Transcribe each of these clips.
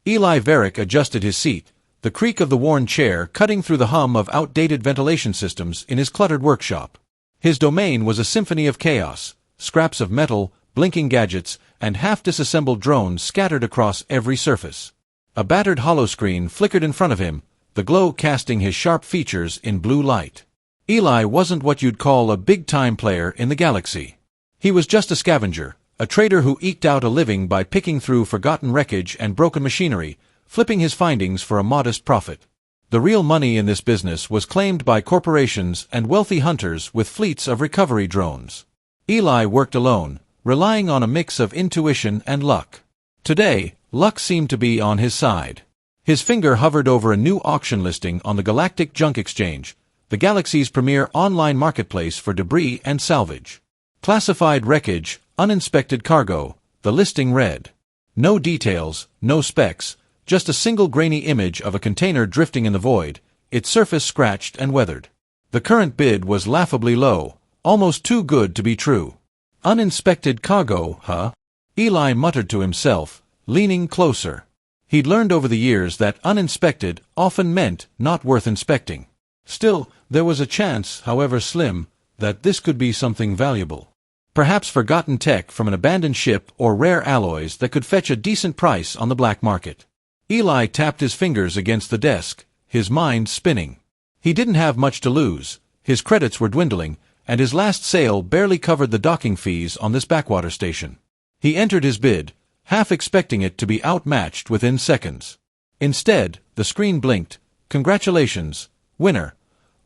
Eli Varick adjusted his seat, the creak of the worn chair cutting through the hum of outdated ventilation systems in his cluttered workshop. His domain was a symphony of chaos, scraps of metal, blinking gadgets, and half-disassembled drones scattered across every surface. A battered holoscreen flickered in front of him, the glow casting his sharp features in blue light. Eli wasn't what you'd call a big-time player in the galaxy. He was just a scavenger, a trader who eked out a living by picking through forgotten wreckage and broken machinery, flipping his findings for a modest profit. The real money in this business was claimed by corporations and wealthy hunters with fleets of recovery drones. Eli worked alone, relying on a mix of intuition and luck. Today, luck seemed to be on his side. His finger hovered over a new auction listing on the Galactic Junk Exchange, the galaxy's premier online marketplace for debris and salvage. Classified wreckage, uninspected cargo, the listing read. No details, no specs, just a single grainy image of a container drifting in the void, its surface scratched and weathered. The current bid was laughably low, almost too good to be true. Uninspected cargo, huh? Eli muttered to himself, leaning closer. He'd learned over the years that uninspected often meant not worth inspecting. Still, there was a chance, however slim, that this could be something valuable. Perhaps forgotten tech from an abandoned ship or rare alloys that could fetch a decent price on the black market. Eli tapped his fingers against the desk, his mind spinning. He didn't have much to lose, his credits were dwindling, and his last sale barely covered the docking fees on this backwater station. He entered his bid, half expecting it to be outmatched within seconds. Instead, the screen blinked. Congratulations, winner.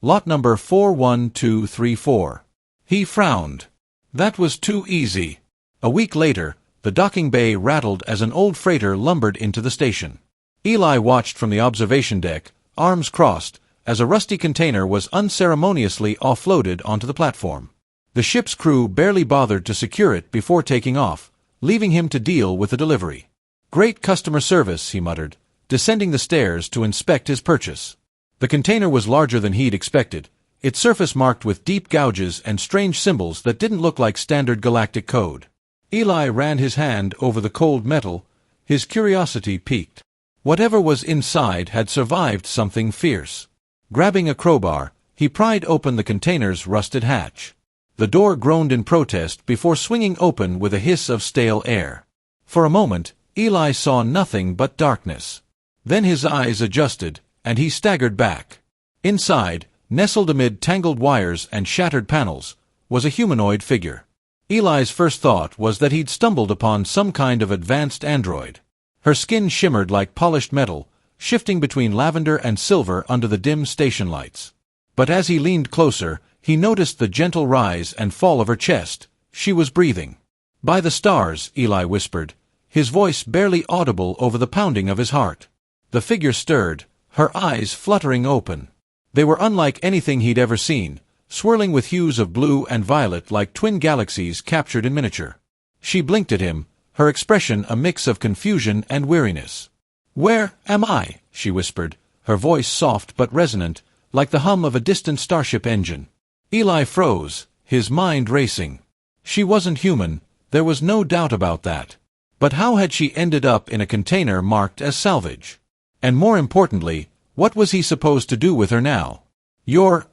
Lot number 41234. He frowned. That was too easy. A week later, the docking bay rattled as an old freighter lumbered into the station. Eli watched from the observation deck, arms crossed, as a rusty container was unceremoniously offloaded onto the platform. The ship's crew barely bothered to secure it before taking off, leaving him to deal with the delivery. Great customer service, he muttered, descending the stairs to inspect his purchase. The container was larger than he'd expected, its surface marked with deep gouges and strange symbols that didn't look like standard galactic code. Eli ran his hand over the cold metal, his curiosity piqued. Whatever was inside had survived something fierce. Grabbing a crowbar, he pried open the container's rusted hatch. The door groaned in protest before swinging open with a hiss of stale air. For a moment, Eli saw nothing but darkness. Then his eyes adjusted, and he staggered back. Inside, nestled amid tangled wires and shattered panels, was a humanoid figure. Eli's first thought was that he'd stumbled upon some kind of advanced android. Her skin shimmered like polished metal, shifting between lavender and silver under the dim station lights. But as he leaned closer, he noticed the gentle rise and fall of her chest. She was breathing. "By the stars," Eli whispered, his voice barely audible over the pounding of his heart. The figure stirred, her eyes fluttering open. They were unlike anything he'd ever seen, swirling with hues of blue and violet like twin galaxies captured in miniature. She blinked at him, her expression a mix of confusion and weariness. "Where am I?" she whispered, her voice soft but resonant, like the hum of a distant starship engine. Eli froze, his mind racing. She wasn't human, there was no doubt about that. But how had she ended up in a container marked as salvage? And more importantly, what was he supposed to do with her now? "You're,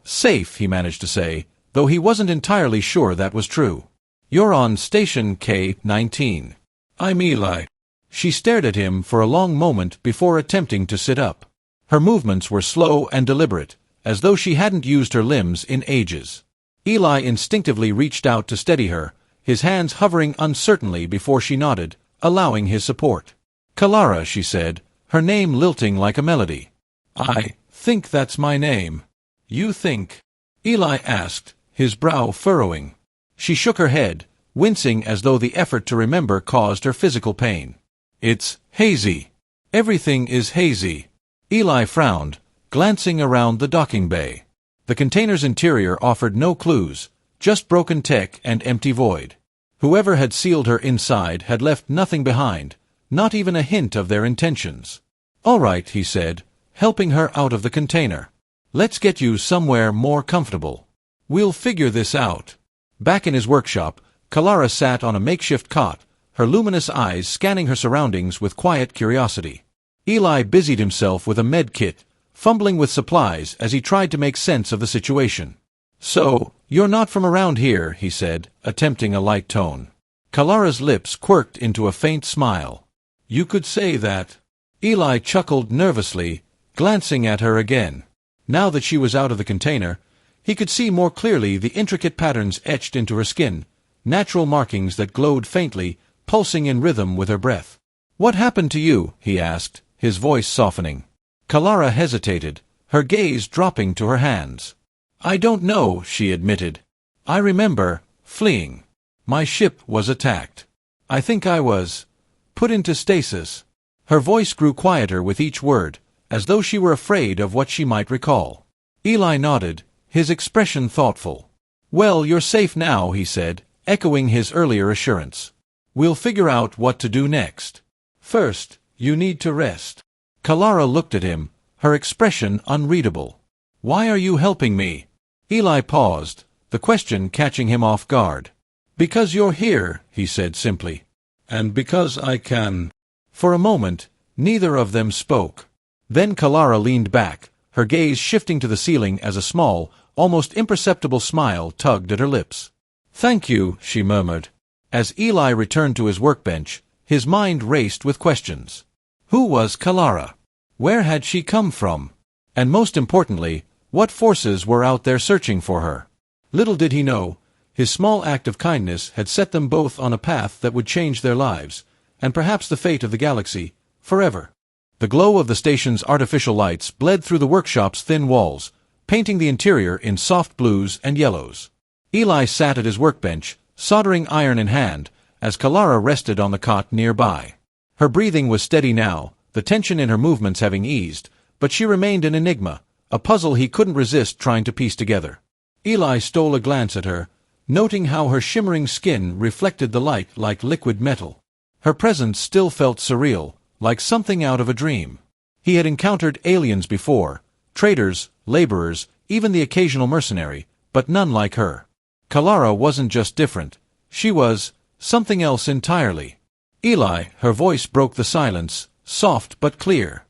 safe," he managed to say, though he wasn't entirely sure that was true. "You're on Station K-19. I'm Eli." She stared at him for a long moment before attempting to sit up. Her movements were slow and deliberate, as though she hadn't used her limbs in ages. Eli instinctively reached out to steady her, his hands hovering uncertainly before she nodded, allowing his support. "Kalara," she said, her name lilting like a melody. "I think that's my name." "You think?" Eli asked, his brow furrowing. She shook her head, wincing as though the effort to remember caused her physical pain. "It's hazy. Everything is hazy." Eli frowned, glancing around the docking bay. The container's interior offered no clues, just broken tech and empty void. Whoever had sealed her inside had left nothing behind, not even a hint of their intentions. "All right," he said, helping her out of the container. "Let's get you somewhere more comfortable. We'll figure this out." Back in his workshop, Kalara sat on a makeshift cot, her luminous eyes scanning her surroundings with quiet curiosity. Eli busied himself with a med kit, fumbling with supplies as he tried to make sense of the situation. "So, you're not from around here," he said, attempting a light tone. Kalara's lips quirked into a faint smile. "You could say that." Eli chuckled nervously, glancing at her again. Now that she was out of the container, he could see more clearly the intricate patterns etched into her skin, natural markings that glowed faintly, pulsing in rhythm with her breath. "What happened to you?" he asked, his voice softening. Kalara hesitated, her gaze dropping to her hands. "I don't know," she admitted. "I remember fleeing. My ship was attacked. I think I was put into stasis." Her voice grew quieter with each word, as though she were afraid of what she might recall. Eli nodded, his expression thoughtful. "Well, you're safe now," he said, echoing his earlier assurance. "We'll figure out what to do next. First, you need to rest." Kalara looked at him, her expression unreadable. "Why are you helping me?" Eli paused, the question catching him off guard. "Because you're here," he said simply. "And because I can." For a moment, neither of them spoke. Then Kalara leaned back, her gaze shifting to the ceiling as a small, almost imperceptible smile tugged at her lips. "Thank you," she murmured. As Eli returned to his workbench, his mind raced with questions. Who was Kalara? Where had she come from? And most importantly, what forces were out there searching for her? Little did he know, his small act of kindness had set them both on a path that would change their lives, and perhaps the fate of the galaxy, forever. The glow of the station's artificial lights bled through the workshop's thin walls, painting the interior in soft blues and yellows. Eli sat at his workbench, soldering iron in hand, as Kalara rested on the cot nearby. Her breathing was steady now, the tension in her movements having eased, but she remained an enigma, a puzzle he couldn't resist trying to piece together. Eli stole a glance at her, noting how her shimmering skin reflected the light like liquid metal. Her presence still felt surreal, like something out of a dream. He had encountered aliens before, traders, laborers, even the occasional mercenary, but none like her. Kalara wasn't just different, she was something else entirely. "Eli," her voice broke the silence, soft but clear.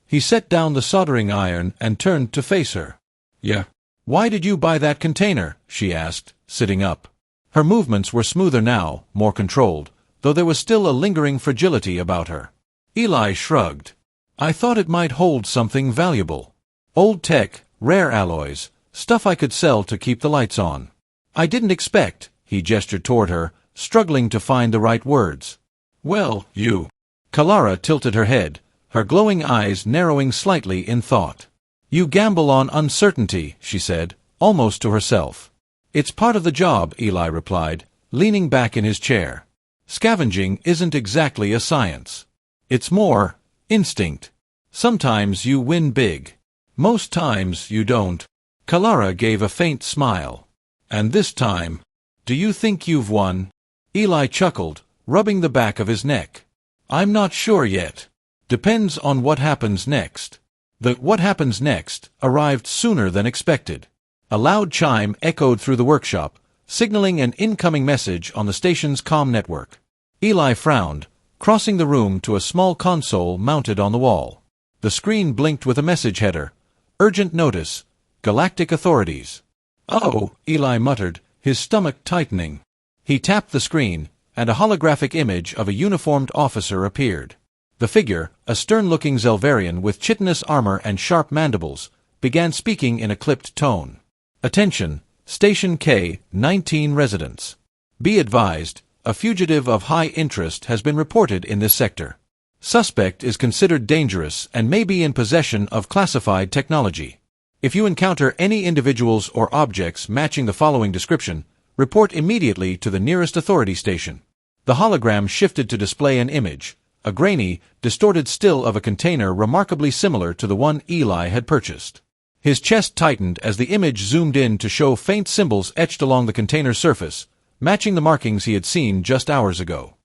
He set down the soldering iron and turned to face her. "Yeah." "Why did you buy that container?" she asked, sitting up. Her movements were smoother now, more controlled, though there was still a lingering fragility about her. Eli shrugged. "I thought it might hold something valuable. Old tech, rare alloys, stuff I could sell to keep the lights on. I didn't expect," he gestured toward her, struggling to find the right words. "Well, you." Kalara tilted her head, her glowing eyes narrowing slightly in thought. "You gamble on uncertainty," she said, almost to herself. "It's part of the job," Eli replied, leaning back in his chair. "Scavenging isn't exactly a science. It's more instinct. Sometimes you win big. Most times you don't." Kalara gave a faint smile. "And this time, do you think you've won?" Eli chuckled, rubbing the back of his neck. "I'm not sure yet. Depends on what happens next." The "what happens next" arrived sooner than expected. A loud chime echoed through the workshop, signaling an incoming message on the station's comm network. Eli frowned, crossing the room to a small console mounted on the wall. The screen blinked with a message header. "Urgent notice. Galactic authorities." "Oh," Eli muttered, his stomach tightening. He tapped the screen, and a holographic image of a uniformed officer appeared. The figure, a stern-looking Zelvarian with chitinous armor and sharp mandibles, began speaking in a clipped tone. "Attention, Station K-19 residents. Be advised, a fugitive of high interest has been reported in this sector. Suspect is considered dangerous and may be in possession of classified technology. If you encounter any individuals or objects matching the following description, report immediately to the nearest authority station." The hologram shifted to display an image, a grainy, distorted still of a container remarkably similar to the one Eli had purchased. His chest tightened as the image zoomed in to show faint symbols etched along the container's surface, matching the markings he had seen just hours ago.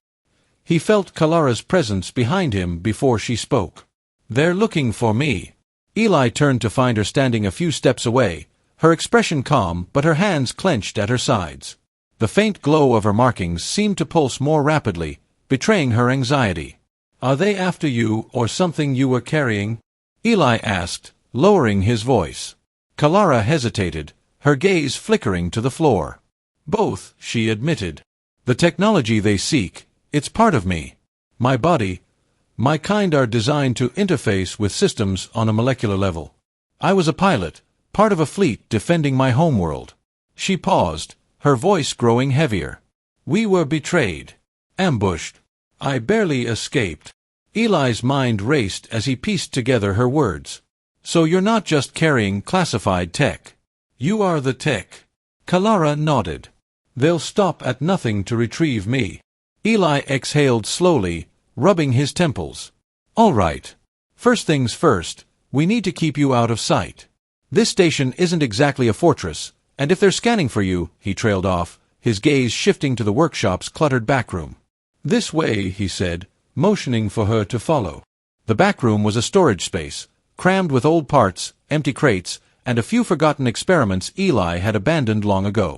He felt Kalara's presence behind him before she spoke. "They're looking for me." Eli turned to find her standing a few steps away, her expression calm but her hands clenched at her sides. The faint glow of her markings seemed to pulse more rapidly, betraying her anxiety. "Are they after you or something you were carrying?" Eli asked, lowering his voice. Kalara hesitated, her gaze flickering to the floor. "Both," she admitted. "The technology they seek, it's part of me. My body, my kind are designed to interface with systems on a molecular level. I was a pilot, part of a fleet defending my homeworld." She paused, her voice growing heavier. "We were betrayed. Ambushed. I barely escaped." Eli's mind raced as he pieced together her words. "So you're not just carrying classified tech. You are the tech." Kalara nodded. "They'll stop at nothing to retrieve me." Eli exhaled slowly, rubbing his temples. "All right. First things first, we need to keep you out of sight. This station isn't exactly a fortress, and if they're scanning for you," he trailed off, his gaze shifting to the workshop's cluttered backroom. "This way," he said, motioning for her to follow. The backroom was a storage space, crammed with old parts, empty crates, and a few forgotten experiments Eli had abandoned long ago.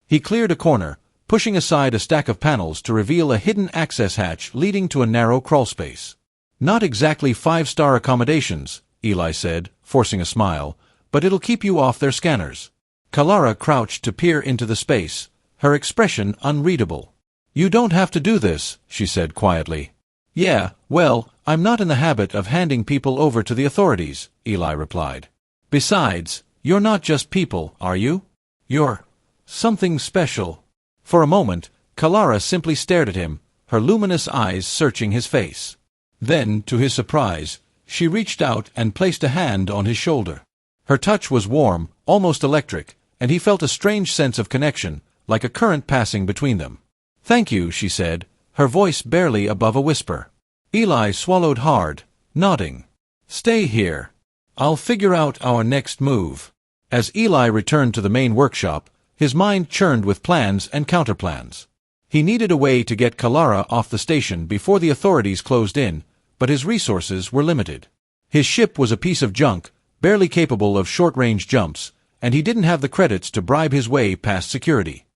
He cleared a corner, pushing aside a stack of panels to reveal a hidden access hatch leading to a narrow crawlspace. "Not exactly five-star accommodations," Eli said, forcing a smile, "but it'll keep you off their scanners." Kalara crouched to peer into the space, her expression unreadable. "You don't have to do this," she said quietly. "Yeah, well, I'm not in the habit of handing people over to the authorities," Eli replied. "Besides, you're not just people, are you? You're something special." For a moment, Kalara simply stared at him, her luminous eyes searching his face. Then, to his surprise, she reached out and placed a hand on his shoulder. Her touch was warm, almost electric, and he felt a strange sense of connection, like a current passing between them. "Thank you," she said, her voice barely above a whisper. Eli swallowed hard, nodding. "Stay here. I'll figure out our next move." As Eli returned to the main workshop, his mind churned with plans and counterplans. He needed a way to get Kalara off the station before the authorities closed in, but his resources were limited. His ship was a piece of junk, barely capable of short-range jumps, and he didn't have the credits to bribe his way past security.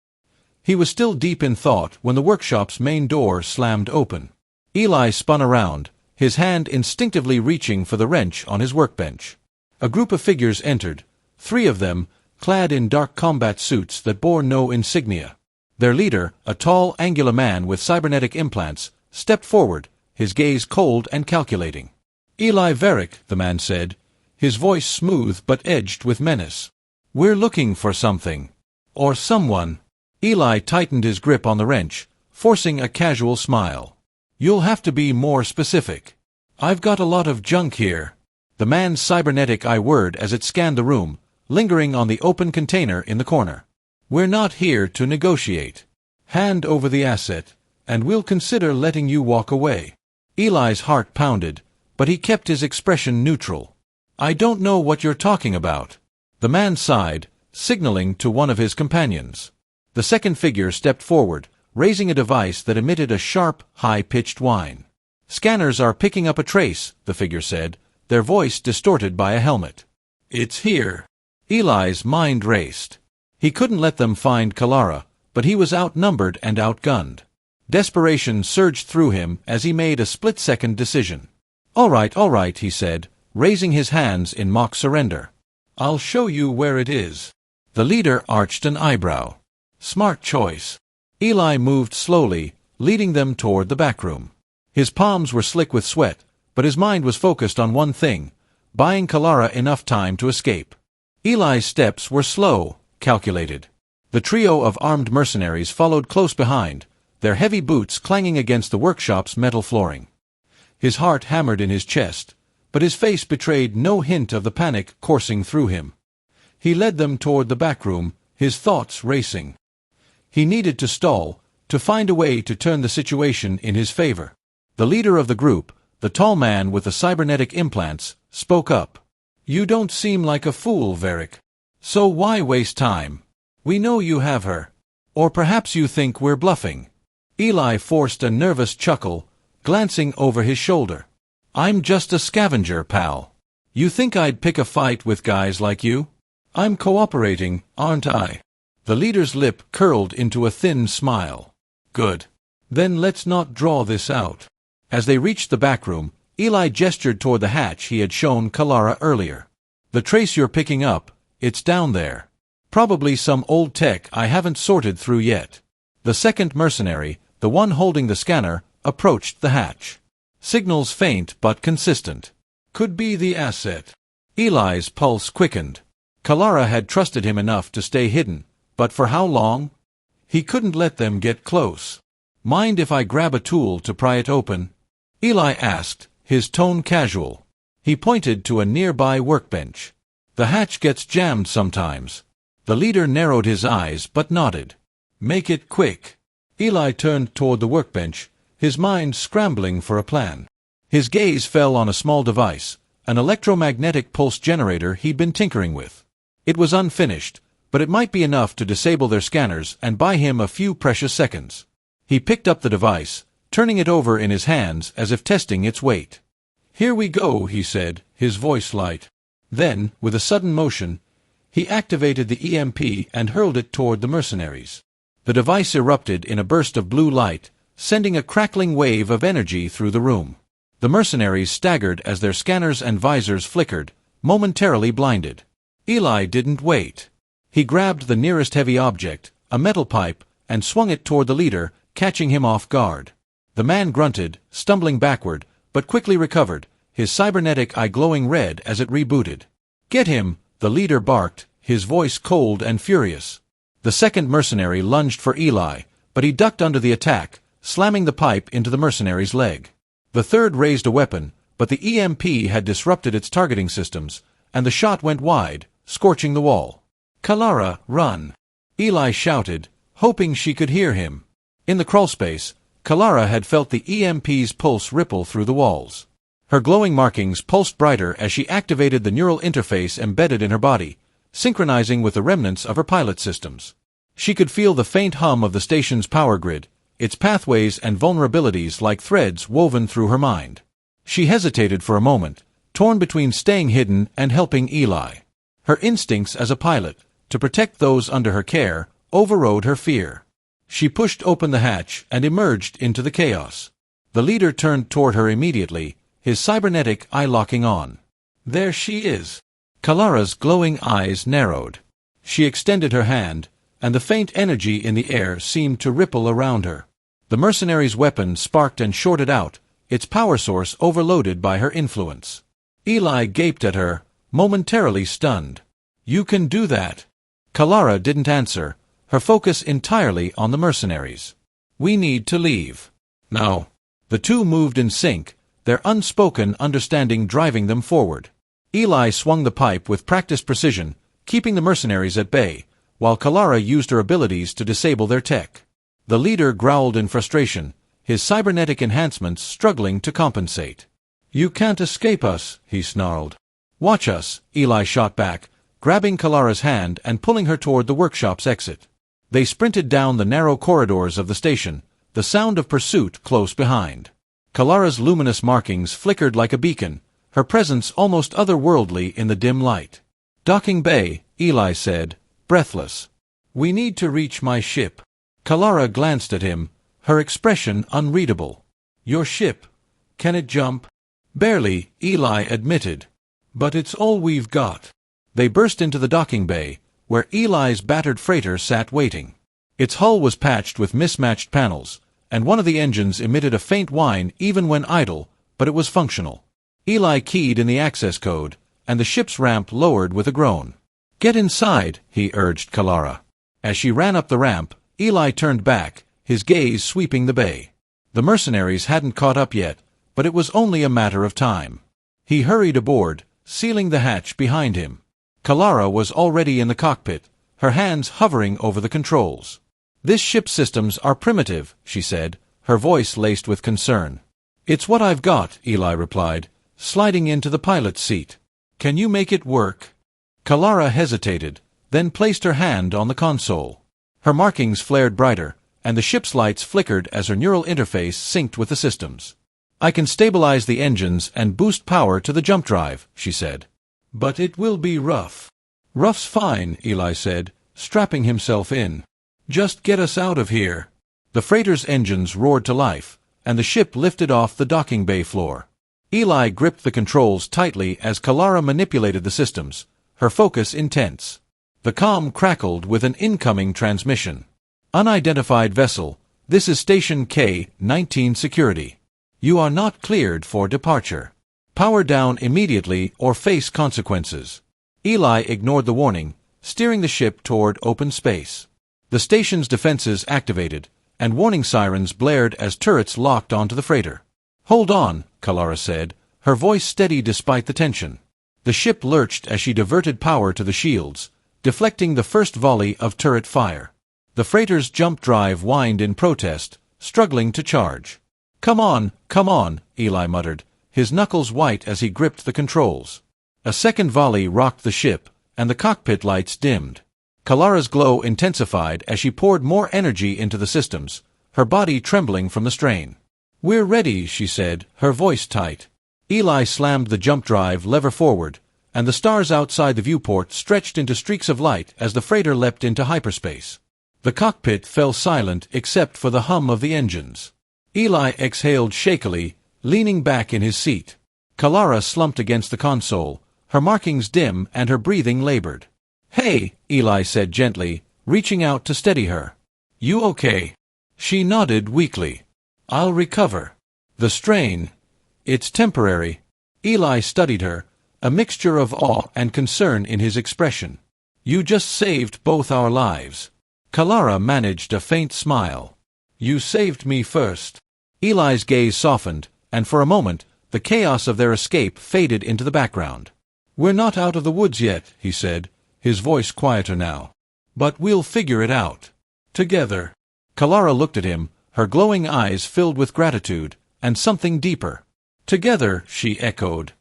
He was still deep in thought when the workshop's main door slammed open. Eli spun around, his hand instinctively reaching for the wrench on his workbench. A group of figures entered, 3 of them, clad in dark combat suits that bore no insignia. Their leader, a tall, angular man with cybernetic implants, stepped forward, his gaze cold and calculating. "Eli Varick," the man said, his voice smooth but edged with menace. "We're looking for something. Or someone." Eli tightened his grip on the wrench, forcing a casual smile. "You'll have to be more specific. I've got a lot of junk here." The man's cybernetic eye whirred as it scanned the room, lingering on the open container in the corner. "We're not here to negotiate. Hand over the asset, and we'll consider letting you walk away." Eli's heart pounded, but he kept his expression neutral. "I don't know what you're talking about." The man sighed, signaling to one of his companions. The second figure stepped forward, raising a device that emitted a sharp, high-pitched whine. "Scanners are picking up a trace," the figure said, their voice distorted by a helmet. "It's here." Eli's mind raced. He couldn't let them find Kalara, but he was outnumbered and outgunned. Desperation surged through him as he made a split-second decision. All right, he said, raising his hands in mock surrender. "I'll show you where it is." The leader arched an eyebrow. "Smart choice." Eli moved slowly, leading them toward the backroom. His palms were slick with sweat, but his mind was focused on one thing, buying Kalara enough time to escape. Eli's steps were slow, calculated. The trio of armed mercenaries followed close behind, their heavy boots clanging against the workshop's metal flooring. His heart hammered in his chest, but his face betrayed no hint of the panic coursing through him. He led them toward the backroom, his thoughts racing. He needed to stall, to find a way to turn the situation in his favor. The leader of the group, the tall man with the cybernetic implants, spoke up. "You don't seem like a fool, Varick. So why waste time? We know you have her. Or perhaps you think we're bluffing." Eli forced a nervous chuckle, glancing over his shoulder. "I'm just a scavenger, pal. You think I'd pick a fight with guys like you? I'm cooperating, aren't I?" The leader's lip curled into a thin smile. "Good. Then let's not draw this out. As they reached the back room, Eli gestured toward the hatch he had shown Kalara earlier. The trace you're picking up, it's down there. Probably some old tech I haven't sorted through yet. The second mercenary, the one holding the scanner, approached the hatch. Signals faint but consistent. Could be the asset. Eli's pulse quickened. Kalara had trusted him enough to stay hidden, but for how long? He couldn't let them get close. Mind if I grab a tool to pry it open? Eli asked, his tone casual. He pointed to a nearby workbench. The hatch gets jammed sometimes. The leader narrowed his eyes but nodded. Make it quick. Eli turned toward the workbench, his mind scrambling for a plan. His gaze fell on a small device, an electromagnetic pulse generator he'd been tinkering with. It was unfinished, but it might be enough to disable their scanners and buy him a few precious seconds. He picked up the device, turning it over in his hands as if testing its weight. Here we go, he said, his voice light. Then, with a sudden motion, he activated the EMP and hurled it toward the mercenaries. The device erupted in a burst of blue light, sending a crackling wave of energy through the room. The mercenaries staggered as their scanners and visors flickered, momentarily blinded. Eli didn't wait. He grabbed the nearest heavy object, a metal pipe, and swung it toward the leader, catching him off guard. The man grunted, stumbling backward, but quickly recovered, his cybernetic eye glowing red as it rebooted. Get him, the leader barked, his voice cold and furious. The second mercenary lunged for Eli, but he ducked under the attack, slamming the pipe into the mercenary's leg. The third raised a weapon, but the EMP had disrupted its targeting systems, and the shot went wide, scorching the wall. Kalara, run! Eli shouted, hoping she could hear him. In the crawlspace, Kalara had felt the EMP's pulse ripple through the walls. Her glowing markings pulsed brighter as she activated the neural interface embedded in her body, synchronizing with the remnants of her pilot systems. She could feel the faint hum of the station's power grid, its pathways and vulnerabilities like threads woven through her mind. She hesitated for a moment, torn between staying hidden and helping Eli. Her instincts as a pilot, to protect those under her care, overrode her fear. She pushed open the hatch and emerged into the chaos. The leader turned toward her immediately, his cybernetic eye locking on. There she is. Kalara's glowing eyes narrowed. She extended her hand, and the faint energy in the air seemed to ripple around her. The mercenary's weapon sparked and shorted out, its power source overloaded by her influence. Eli gaped at her, momentarily stunned. You can do that. Kalara didn't answer, her focus entirely on the mercenaries. We need to leave. Now. The two moved in sync, their unspoken understanding driving them forward. Eli swung the pipe with practiced precision, keeping the mercenaries at bay, while Kalara used her abilities to disable their tech. The leader growled in frustration, his cybernetic enhancements struggling to compensate. You can't escape us, he snarled. Watch us, Eli shot back, grabbing Kalara's hand and pulling her toward the workshop's exit. They sprinted down the narrow corridors of the station, the sound of pursuit close behind. Kalara's luminous markings flickered like a beacon, her presence almost otherworldly in the dim light. Docking bay, Eli said, breathless. We need to reach my ship. Kalara glanced at him, her expression unreadable. Your ship. Can it jump? Barely, Eli admitted. But it's all we've got. They burst into the docking bay, where Eli's battered freighter sat waiting. Its hull was patched with mismatched panels, and one of the engines emitted a faint whine even when idle, but it was functional. Eli keyed in the access code, and the ship's ramp lowered with a groan. Get inside, he urged Kalara. As she ran up the ramp, Eli turned back, his gaze sweeping the bay. The mercenaries hadn't caught up yet, but it was only a matter of time. He hurried aboard, sealing the hatch behind him. Kalara was already in the cockpit, her hands hovering over the controls. This ship's systems are primitive, she said, her voice laced with concern. It's what I've got, Eli replied, sliding into the pilot's seat. Can you make it work? Kalara hesitated, then placed her hand on the console. Her markings flared brighter, and the ship's lights flickered as her neural interface synced with the systems. I can stabilize the engines and boost power to the jump drive, she said. But it will be rough. Rough's fine, Eli said, strapping himself in. Just get us out of here. The freighter's engines roared to life, and the ship lifted off the docking bay floor. Eli gripped the controls tightly as Kalara manipulated the systems, her focus intense. The comm crackled with an incoming transmission. Unidentified vessel, this is Station K-19 Security. You are not cleared for departure. Power down immediately or face consequences. Eli ignored the warning, steering the ship toward open space. The station's defenses activated, and warning sirens blared as turrets locked onto the freighter. "Hold on," Kalara said, her voice steady despite the tension. The ship lurched as she diverted power to the shields, deflecting the first volley of turret fire. The freighter's jump drive whined in protest, struggling to charge. Come on, Eli muttered, his knuckles white as he gripped the controls. A second volley rocked the ship, and the cockpit lights dimmed. Kalara's glow intensified as she poured more energy into the systems, her body trembling from the strain. "We're ready," she said, her voice tight. Eli slammed the jump drive lever forward, and the stars outside the viewport stretched into streaks of light as the freighter leapt into hyperspace. The cockpit fell silent except for the hum of the engines. Eli exhaled shakily, leaning back in his seat. Kalara slumped against the console, her markings dim and her breathing labored. "Hey," Eli said gently, reaching out to steady her. "You okay?" She nodded weakly. "I'll recover. The strain. It's temporary." Eli studied her, a mixture of awe and concern in his expression. "You just saved both our lives." Kalara managed a faint smile. "You saved me first." Eli's gaze softened, and for a moment, the chaos of their escape faded into the background. "We're not out of the woods yet," he said, his voice quieter now. "But we'll figure it out. Together." Kalara looked at him, her glowing eyes filled with gratitude, and something deeper. "Together," she echoed.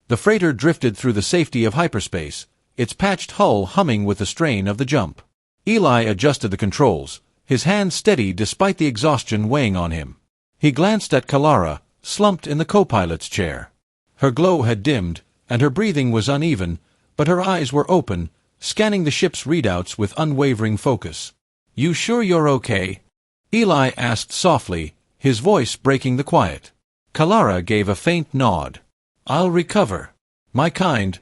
The freighter drifted through the safety of hyperspace, its patched hull humming with the strain of the jump. Eli adjusted the controls, his hand steady despite the exhaustion weighing on him. He glanced at Kalara, slumped in the co-pilot's chair. Her glow had dimmed, and her breathing was uneven, but her eyes were open, scanning the ship's readouts with unwavering focus. "You sure you're okay?" Eli asked softly, his voice breaking the quiet. Kalara gave a faint nod. "I'll recover. My kind.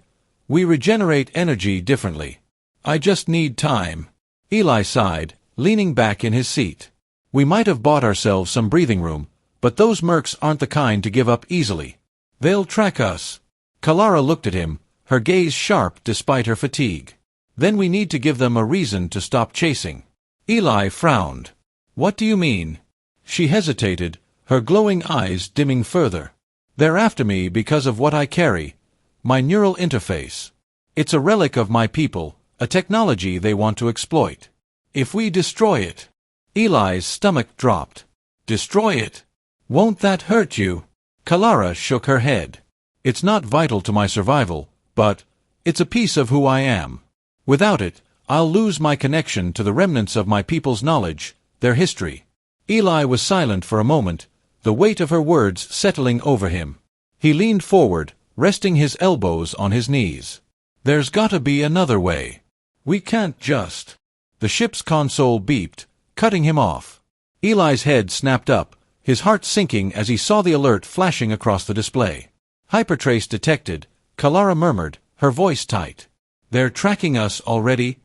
We regenerate energy differently. I just need time." Eli sighed, leaning back in his seat. "We might have bought ourselves some breathing room, but those mercs aren't the kind to give up easily. They'll track us." Kalara looked at him, her gaze sharp despite her fatigue. "Then we need to give them a reason to stop chasing." Eli frowned. "What do you mean?" She hesitated, her glowing eyes dimming further. "They're after me because of what I carry. My neural interface. It's a relic of my people, a technology they want to exploit. If we destroy it..." Eli's stomach dropped. "Destroy it? Won't that hurt you?" Kalara shook her head. "It's not vital to my survival, but it's a piece of who I am. Without it, I'll lose my connection to the remnants of my people's knowledge, their history." Eli was silent for a moment, the weight of her words settling over him. He leaned forward, resting his elbows on his knees. "There's gotta be another way. We can't just..." The ship's console beeped, cutting him off. Eli's head snapped up, his heart sinking as he saw the alert flashing across the display. "Hypertrace detected," Kalara murmured, her voice tight. "They're tracking us already?"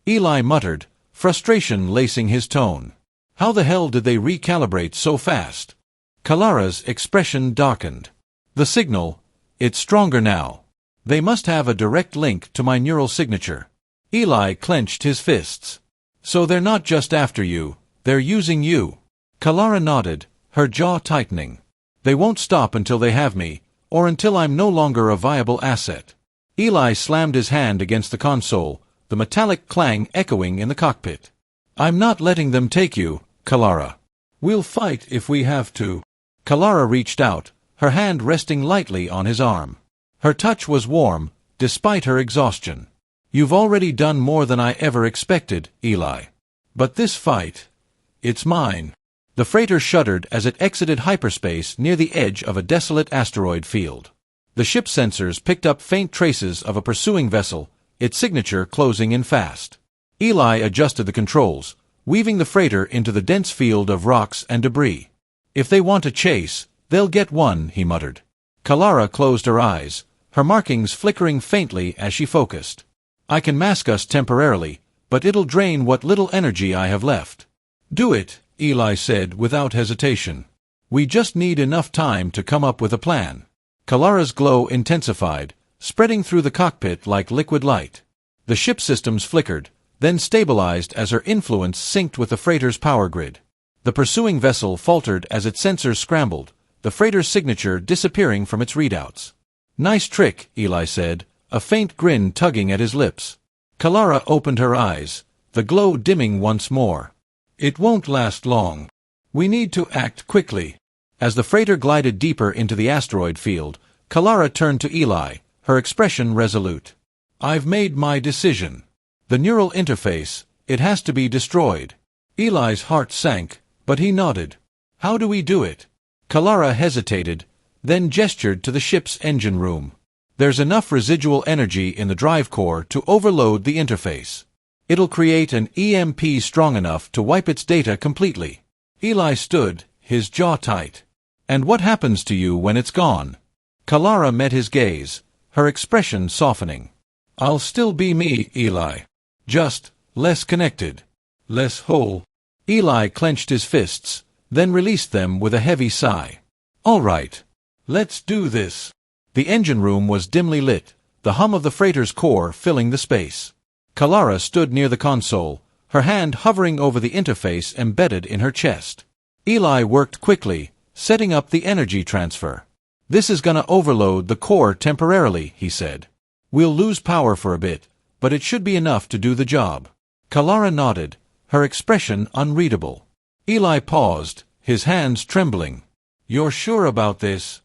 Eli muttered, frustration lacing his tone. How the hell did they recalibrate so fast? Kalara's expression darkened. "The signal, it's stronger now. They must have a direct link to my neural signature." Eli clenched his fists. "So they're not just after you, they're using you." Kalara nodded, her jaw tightening. "They won't stop until they have me, or until I'm no longer a viable asset." Eli slammed his hand against the console, the metallic clang echoing in the cockpit. "I'm not letting them take you, Kalara. We'll fight if we have to." Kalara reached out, her hand resting lightly on his arm. Her touch was warm, despite her exhaustion. "You've already done more than I ever expected, Eli. But this fight, it's mine." The freighter shuddered as it exited hyperspace near the edge of a desolate asteroid field. The ship's sensors picked up faint traces of a pursuing vessel, its signature closing in fast. Eli adjusted the controls, weaving the freighter into the dense field of rocks and debris. If they want a chase, they'll get one, he muttered. Kalara closed her eyes, her markings flickering faintly as she focused. I can mask us temporarily, but it'll drain what little energy I have left. Do it, Eli said without hesitation. We just need enough time to come up with a plan. Kalara's glow intensified, spreading through the cockpit like liquid light. The ship systems flickered, then stabilized as her influence synced with the freighter's power grid. The pursuing vessel faltered as its sensors scrambled, the freighter's signature disappearing from its readouts. Nice trick, Eli said, a faint grin tugging at his lips. Kalara opened her eyes, the glow dimming once more. It won't last long. We need to act quickly. As the freighter glided deeper into the asteroid field, Kalara turned to Eli, her expression resolute. I've made my decision. The neural interface, it has to be destroyed. Eli's heart sank, but he nodded. How do we do it? Kalara hesitated, then gestured to the ship's engine room. There's enough residual energy in the drive core to overload the interface. It'll create an EMP strong enough to wipe its data completely. Eli stood, his jaw tight. And what happens to you when it's gone? Kalara met his gaze, her expression softening. I'll still be me, Eli. Just less connected. Less whole. Eli clenched his fists, then released them with a heavy sigh. All right. Let's do this. The engine room was dimly lit, the hum of the freighter's core filling the space. Kalara stood near the console, her hand hovering over the interface embedded in her chest. Eli worked quickly, setting up the energy transfer. This is gonna overload the core temporarily, he said. We'll lose power for a bit, but it should be enough to do the job. Kalara nodded, her expression unreadable. Eli paused, his hands trembling. You're sure about this?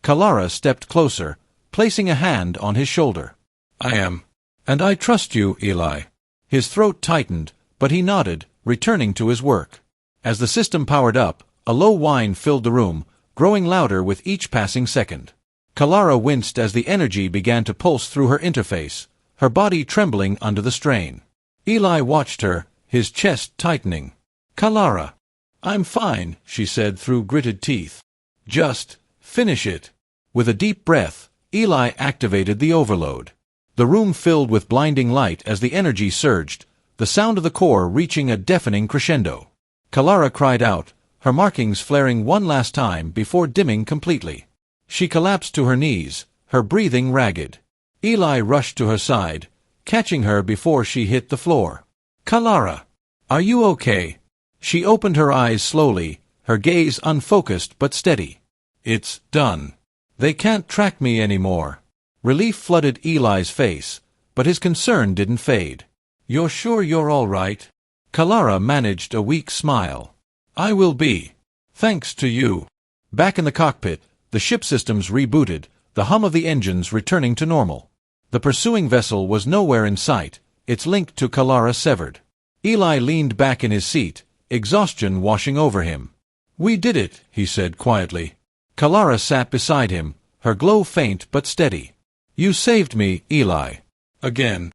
Kalara stepped closer, placing a hand on his shoulder. I am. And I trust you, Eli. His throat tightened, but he nodded, returning to his work. As the system powered up, a low whine filled the room, growing louder with each passing second. Kalara winced as the energy began to pulse through her interface, her body trembling under the strain. Eli watched her, his chest tightening. Kalara. I'm fine, she said through gritted teeth. Just finish it. With a deep breath, Eli activated the overload. The room filled with blinding light as the energy surged, the sound of the core reaching a deafening crescendo. Kalara cried out, her markings flaring one last time before dimming completely. She collapsed to her knees, her breathing ragged. Eli rushed to her side, catching her before she hit the floor. Kalara, are you okay? She opened her eyes slowly, her gaze unfocused but steady. It's done. They can't track me anymore. Relief flooded Eli's face, but his concern didn't fade. You're sure you're all right? Kalara managed a weak smile. I will be. Thanks to you. Back in the cockpit, the ship systems rebooted, the hum of the engines returning to normal. The pursuing vessel was nowhere in sight, its link to Kalara severed. Eli leaned back in his seat, exhaustion washing over him. We did it, he said quietly. Kalara sat beside him, her glow faint but steady. You saved me, Eli. Again.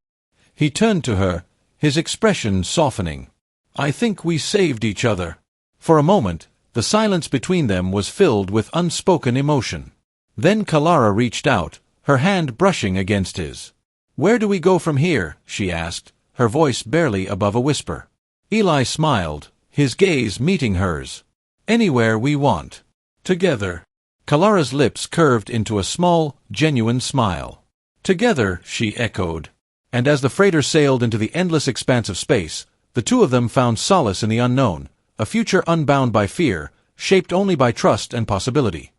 He turned to her, his expression softening. I think we saved each other. For a moment, the silence between them was filled with unspoken emotion. Then Kalara reached out, her hand brushing against his. Where do we go from here? She asked, her voice barely above a whisper. Eli smiled, his gaze meeting hers. Anywhere we want. Together. Kalara's lips curved into a small, genuine smile. Together, she echoed. And as the freighter sailed into the endless expanse of space, the two of them found solace in the unknown, a future unbound by fear, shaped only by trust and possibility.